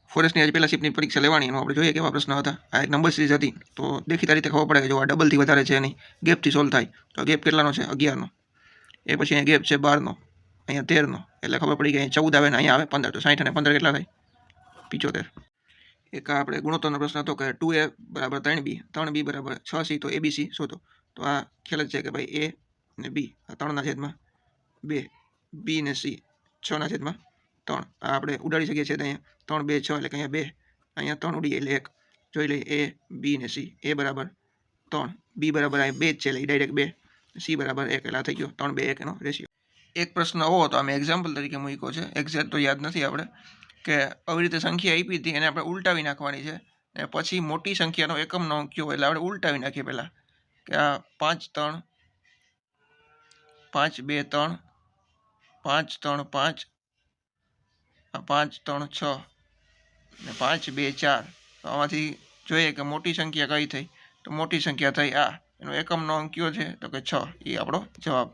ફોરેસ્ટની આજે પહેલાં શિફ્ટની પરીક્ષા લેવાની એનો આપણે જોઈએ કેવા પ્રશ્ન હતા. આ એક નંબર સિરીઝ હતી, તો દેખીતા રીતે ખબર પડે કે જો આ ડબલથી વધારે છે નહીં, ગેપથી સોલ્વ થાય. તો ગેપ કેટલાનો છે? 11નો. એ પછી અહીંયા ગેપ છે 12નો, અહીંયા 13નો, એટલે ખબર પડી કે અહીંયા 14 આવે ને અહીંયા આવે 15. તો 60 અને 15 કેટલા થાય? 75. એક આપણે ગુણોત્તરનો પ્રશ્ન હતો કે 2a બરાબર 3b, 3b બરાબર 6c, તો abc શોધો. તો આ ખ્યાલ જ છે કે ભાઈ a અને b 3/2, b ને c 6/3. આ આપણે ઉડાડી શકીએ છીએ. અહીંયા 3 2 6 એટલે કે અહીંયા 2, અહીંયા 3 ઉડીએ એટલે 1. જોઈ લઈએ a b ને c. a બરાબર 3, b બરાબર આ 2 જ છે એટલે ડાયરેક્ટ 2, c બરાબર 1 એટલે આ થઈ ગયો 3 2 1 એનો રેશિયો. એક પ્રશ્ન આવો હતો, અમે એક્ઝામ્પલ તરીકે મૂક્યો છે, એક્ઝેક્ટ તો યાદ નથી આપણે, કે આવી રીતે સંખ્યા આપી હતી એને આપણે ઉલટાવી નાખવાની છે, અને પછી મોટી સંખ્યાનો એકમનો અંક કયો એટલે આપણે ઉલટાવી નાખીએ પહેલાં, કે આ 5 3 5 2 3 5 3 5, આ 5 3 6 અને 5 2 4. તો આમાંથી જોઈએ કે મોટી સંખ્યા કઈ થઈ, તો મોટી સંખ્યા થઈ આ, એનો એકમનો અંક કયો છે તો કે 6. એ આપણો જવાબ.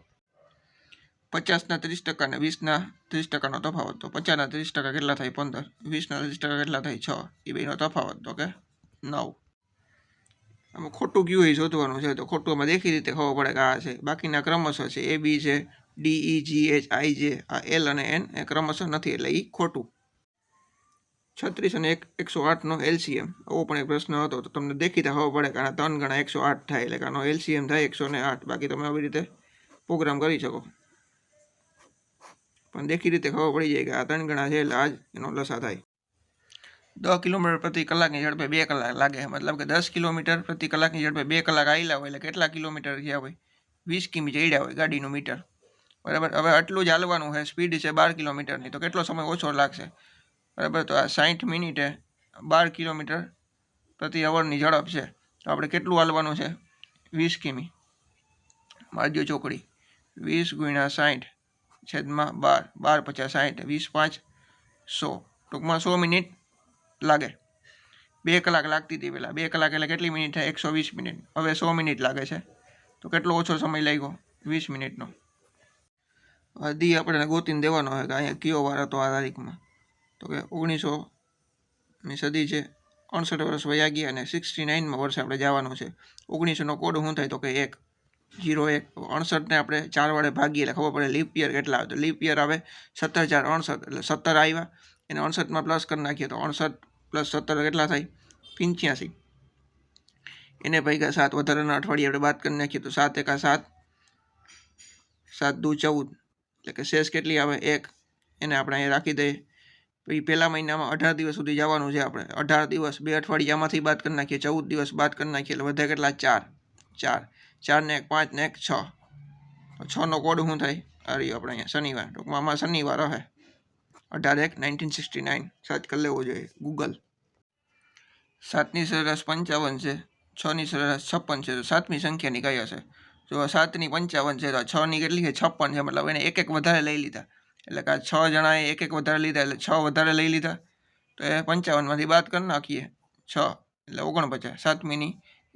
50ના 30% અને 20ના 30%નો તફાવત. તો 50ના 30% કેટલા થાય? 15. 20ના 30% કેટલા થાય? 6. એ બેનો તફાવત તો કે 9. આમાં ખોટું કયું એ શોધવાનું છે. તો ખોટું આમાં દેખી રીતે ખબર પડે કે આ છે. બાકીના ક્રમશઃ છે. A B છે, D E G H I J, આ L અને N એ ક્રમશઃ નથી એટલે એ ખોટું. 36 અને 108નો LCM, આવો પણ એક પ્રશ્ન હતો. તો તમને દેખીતા ખબર પડે કે આના 3 ગણા 108 થાય એટલે કે આનો LCM થાય 108. બાકી તમે આવી રીતે પ્રોગ્રામ કરી શકો, પણ દેખી રીતે ખબર પડી જાય કે આ 3 ગણા છે એટલે આ જ એનો લસા થાય. 10 કિલોમીટર પ્રતિ કલાકની ઝડપે 2 કલાક લાગે. મતલબ કે 10 કિલોમીટર પ્રતિ કલાકની ઝડપે 2 કલાક આવેલા હોય એટલે કેટલા કિલોમીટર થયા હોય? 20 કિમી ચડ્યા હોય ગાડીનું મીટર. બરાબર. હવે આટલું જ હાલવાનું છે, સ્પીડ છે 12 કિલોમીટરની, તો કેટલો સમય ઓછો લાગશે? બરાબર. તો આ 60 મિનિટે 12 કિલોમીટર પ્રતિ અવરની ઝડપ છે. તો આપણે કેટલું હાલવાનું છે? 20 કિમી. મારજો ચોકડી. 20 ગુણ્યા 60 છેદમાં 12, 12 50 60, 20 5 100. ટૂંકમાં 100 મિનિટ લાગે. 2 કલાક લાગતી હતી પહેલાં. 2 કલાક એટલે કેટલી મિનિટ થાય? 120 મિનિટ. હવે 100 મિનિટ લાગે છે. તો કેટલો ઓછો સમય લાગ્યો? 20 મિનિટનો. દી આપણે ગોતીને દેવાનો હોય કે અહીંયા કયો વાર હતો આ તારીખમાં. તો કે 1900ની સદી છે, 68 વર્ષ વયા ગયા અને 69માં વર્ષે આપણે જવાનું છે. 1900નો કોડ શું થાય? તો કે 1 0 1. 68ને આપણે 4 વડે ભાગીએ એટલે ખબર પડે લીપ યર કેટલા આવે. તો લીપ યર આવે 17 4 68 એટલે 17 આવ્યા. એને 68માં પ્લસ કરી નાખીએ તો 68 + 17 કેટલા થાય? 85. એને ભાગ્યા 7, વધારાના અઠવાડિયે આપણે બાદ કરી નાખીએ તો 7 × 7, 7 × 2 = 14. એટલે કે શેષ કેટલી આવે? 1. એને આપણે અહીંયા રાખી દઈએ. પછી પહેલા મહિનામાં 18 દિવસ સુધી જવાનું છે આપણે. 18 દિવસ 2 અઠવાડિયામાંથી બાદ કરી નાખીએ, 14 દિવસ બાદ કરી નાખીએ એટલે વધે કેટલા? 4. 4 ને 1 5 ને 1 6. 6નો કોડ શું થાય? આ રહ્યો આપણે અહીંયા શનિવાર. ટૂંકમાં આમાં શનિવાર હશે. 18 1 1969 સર્ચ કરી લેવો જોઈએ ગૂગલ. 7ની સરેરાશ 55 છે, 6ની સરેરાશ 56 છે. તો 7મી સંખ્યાની કઈ હશે? જો 7ની 55 છે તો 6ની કેટલી છે? 56 છે. મતલબ એને એક વધારે લઈ લીધા. એટલે કે આ 6 જણાએ એક વધારે લીધા એટલે 6 વધારે લઈ લીધા. તો એ 55માંથી બાદ કરી નાખીએ 6 એટલે 49. 7મીની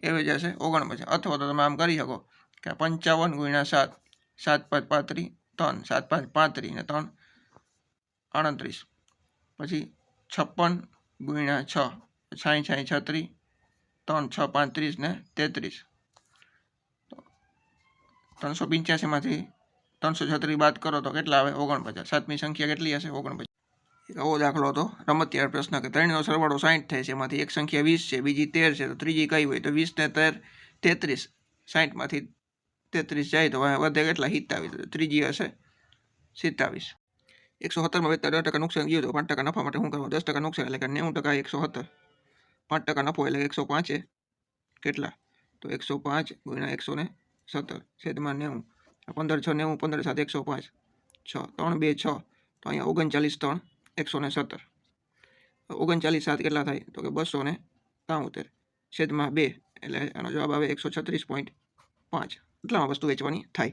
એવી જ હશે 49. અથવા તો તમે આમ કરી શકો કે 55 ગુણ્યા 7, 7 5 35, 3 7 5 35 ને 3 38. પછી 56 ગુણ્યા 6, 60 36, 3 6 35 ને 33. 385માંથી 336 બાદ કરો તો કેટલા આવે? 49. 7મી સંખ્યા કેટલી હશે? 49. એક આવો દાખલો હતો રમતિયાળ પ્રશ્ન કે 3નો સરવાળો 60 થાય છે, એમાંથી એક સંખ્યા 20 છે, બીજી 13 છે, તો ત્રીજી કઈ હોય? તો 20 ને 13 33. 60માંથી 33 જાય તો વધે કેટલા? 27. તો ત્રીજી હશે 27. 170માં વેચતા 10% નુકસાન ગયું તો 5% નફા માટે શું કરવું? 10% નુકસાન એટલે કે 90% 170. 5% નફો એટલે 105 કેટલા? તો 105 ગુણ્યા 117 છેદમાં 90. 15 6 90, 15 7 105, 6 3 2 6. તો અહીંયા 39 3 117. 39 7 કેટલા થાય? તો કે 273 છેદમાં 2 એટલે આનો જવાબ આવે 136.5. એટલામાં વસ્તુ વેચવાની થાય.